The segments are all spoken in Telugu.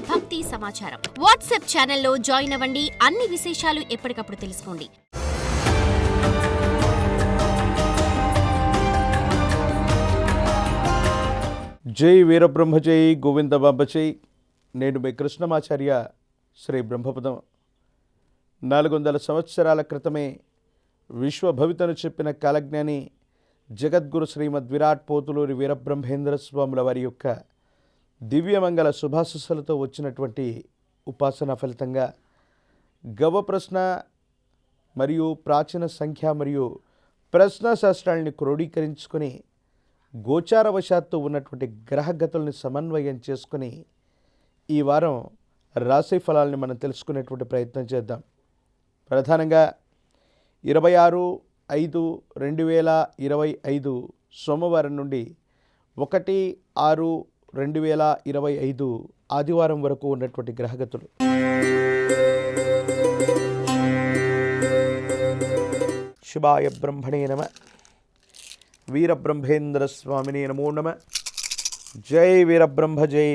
భక్తి సమాచారం. వాట్సాప్ ఛానల్లో జాయిన్ అవ్వండి. అన్ని విశేషాలు ఎప్పటికప్పుడు తెలుసుకోండి. జై వీరబ్రహ్మ జై గోవింద బాబ జై. నేను మీ కృష్ణమాచార్య శ్రీ బ్రహ్మపదం. 400 సంవత్సరాల క్రితమే విశ్వభవితను చెప్పిన కాలజ్ఞాని జగద్గురు శ్రీమద్ విరాట్ పోతులూరి వీరబ్రహ్మేంద్ర స్వాముల వారి యొక్క దివ్యమంగళ శుభాశస్సులతో వచ్చినటువంటి ఉపాసన ఫలితంగా గవ ప్రశ్న మరియు ప్రాచీన సంఖ్య మరియు ప్రశ్న శాస్త్రాలని క్రోడీకరించుకొని గోచారవశాత్తు ఉన్నటువంటి గ్రహగతుల్ని సమన్వయం చేసుకుని ఈ వారం రాశి ఫలాలని మనం తెలుసుకునేటువంటి ప్రయత్నం చేద్దాం. ప్రధానంగా 26/5/2025 సోమవారం నుండి 1/6/2025 ఆదివారం వరకు ఉన్నటువంటి గ్రహగతులు. శివాయ బ్రహ్మణే నమ. వీరబ్రహ్మేంద్ర స్వామిని నమో నమ. జై వీరబ్రహ్మ జై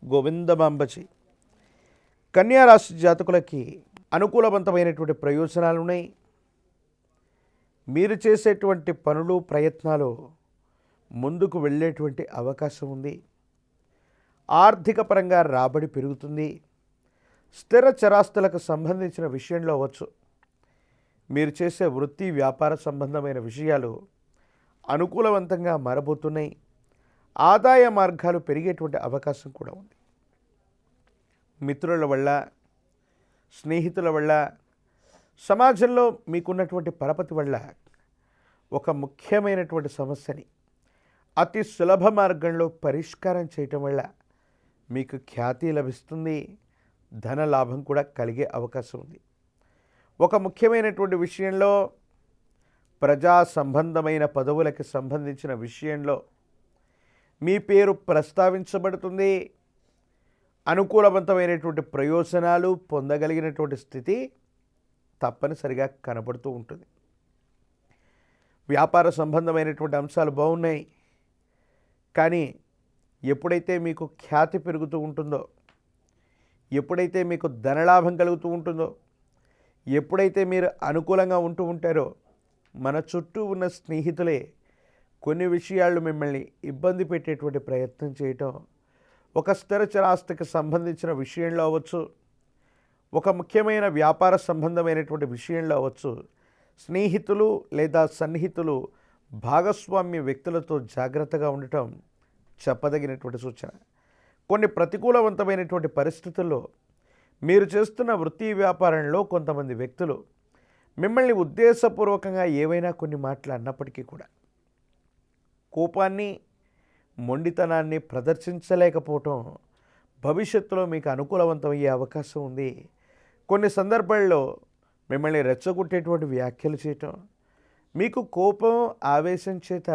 గోవిందమాంబ జై. కన్యారాశి జాతకులకి అనుకూలవంతమైనటువంటి ప్రయోజనాలు ఉన్నాయి. మీరు చేసేటువంటి పనులు ప్రయత్నాలు ముందుకు వెళ్ళేటువంటి అవకాశం ఉంది. ఆర్థిక పరంగా రాబడి పెరుగుతుంది. స్థిర చరాస్తులకు సంబంధించిన విషయంలో అవ్వచ్చు, మీరు చేసే వృత్తి వ్యాపార సంబంధమైన విషయాలు అనుకూలవంతంగా మారబోతున్నాయి. ఆదాయ మార్గాలు పెరిగేటువంటి అవకాశం కూడా ఉంది. మిత్రుల వల్ల, స్నేహితుల వల్ల, సమాజంలో మీకున్నటువంటి పరపతి వల్ల ఒక ముఖ్యమైనటువంటి సమస్యని అతి సులభ మార్గంలో పరిష్కారం చేయటం వల్ల మీకు ఖ్యాతి లభిస్తుంది. ధన లాభం కూడా కలిగే అవకాశం ఉంది. ఒక ముఖ్యమైనటువంటి విషయంలో, ప్రజా సంబంధమైన పదవులకు సంబంధించిన విషయంలో మీ పేరు ప్రస్తావించబడుతుంది. అనుకూలవంతమైనటువంటి ప్రయోజనాలు పొందగలిగినటువంటి స్థితి తప్పనిసరిగా కనబడుతూ ఉంటుంది. వ్యాపార సంబంధమైనటువంటి అంశాలు బాగున్నాయి. కానీ ఎప్పుడైతే మీకు ఖ్యాతి పెరుగుతూ ఉంటుందో, ఎప్పుడైతే మీకు ధనలాభం కలుగుతూ ఉంటుందో, ఎప్పుడైతే మీరు అనుకూలంగా ఉంటూ ఉంటారో, మన చుట్టూ ఉన్న స్నేహితులే కొన్ని విషయాలు మిమ్మల్ని ఇబ్బంది పెట్టేటువంటి ప్రయత్నం చేయటం, ఒక స్థిర చరాస్తికి సంబంధించిన విషయంలో అవ్వచ్చు, ఒక ముఖ్యమైన వ్యాపార సంబంధమైనటువంటి విషయంలో అవ్వచ్చు, స్నేహితులు లేదా సన్నిహితులు భాగస్వామ్య వ్యక్తులతో జాగ్రత్తగా ఉండటం చెప్పదగినటువంటి సూచన. కొన్ని ప్రతికూలవంతమైనటువంటి పరిస్థితుల్లో మీరు చేస్తున్న వృత్తి వ్యాపారంలో కొంతమంది వ్యక్తులు మిమ్మల్ని ఉద్దేశపూర్వకంగా ఏవైనా కొన్ని మాటలు అన్నప్పటికీ కూడా కోపాన్ని, మొండితనాన్ని ప్రదర్శించలేకపోవటం భవిష్యత్తులో మీకు అనుకూలవంతమయ్యే అవకాశం ఉంది. కొన్ని సందర్భాల్లో మిమ్మల్ని రెచ్చగొట్టేటువంటి వ్యాఖ్యలు చేయటం, మీకు కోపం, ఆవేశం చేత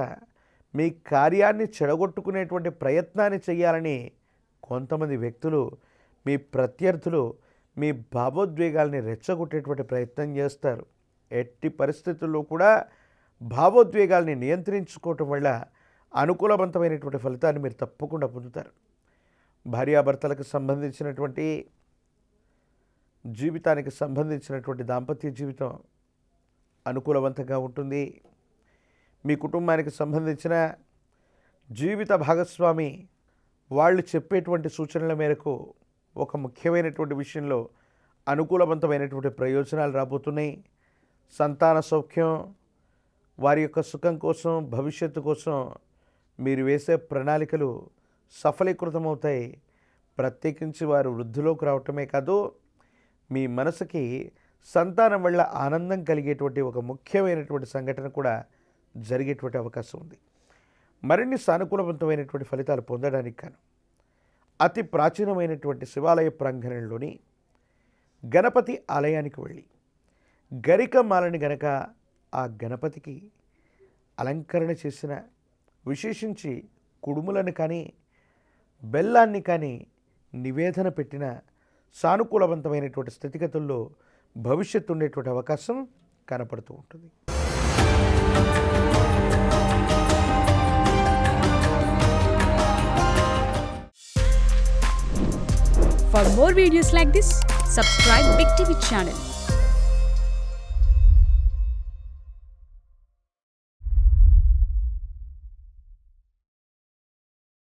మీ కార్యాన్ని చెడగొట్టుకునేటువంటి ప్రయత్నాన్ని చేయాలని కొంతమంది వ్యక్తులు, మీ ప్రత్యర్థులు మీ భావోద్వేగాల్ని రెచ్చగొట్టేటువంటి ప్రయత్నం చేస్తారు. ఎట్టి పరిస్థితుల్లో కూడా భావోద్వేగాల్ని నియంత్రించుకోవటం వల్ల అనుకూలవంతమైనటువంటి ఫలితాన్ని మీరు తప్పకుండా పొందుతారు. భార్యాభర్తలకు సంబంధించినటువంటి జీవితానికి సంబంధించినటువంటి దాంపత్య జీవితం అనుకూలవంతంగా ఉంటుంది. మీ కుటుంబానికి సంబంధించిన జీవిత భాగస్వామి వాళ్ళు చెప్పేటువంటి సూచనల మేరకు ఒక ముఖ్యమైనటువంటి విషయంలో అనుకూలవంతమైనటువంటి ప్రయోజనాలు రాబోతున్నాయి. సంతాన సౌఖ్యం, వారి యొక్క సుఖం కోసం, భవిష్యత్తు కోసం మీరు వేసే ప్రణాళికలు సఫలీకృతమవుతాయి. ప్రత్యేకించి వారు వృద్ధిలోకి రావటమే కాదు, మీ మనసుకి సంతానం వల్ల ఆనందం కలిగేటువంటి ఒక ముఖ్యమైనటువంటి సంఘటన కూడా జరిగేటువంటి అవకాశం ఉంది. మరిన్ని సానుకూలవంతమైనటువంటి ఫలితాలు పొందడానికి కాను అతి ప్రాచీనమైనటువంటి శివాలయ ప్రాంగణంలోని గణపతి ఆలయానికి వెళ్ళి గరికమాలని గనక ఆ గణపతికి అలంకరణ చేసిన, విశేషించి కుడుములను కానీ బెల్లాన్ని కానీ నివేదన పెట్టిన సానుకూలవంతమైనటువంటి స్థితిగతుల్లో భవిష్యత్తు ఉండేటువంటి అవకాశం కనపడుతూ ఉంటుంది. For more videos like this, subscribe Big TV channel.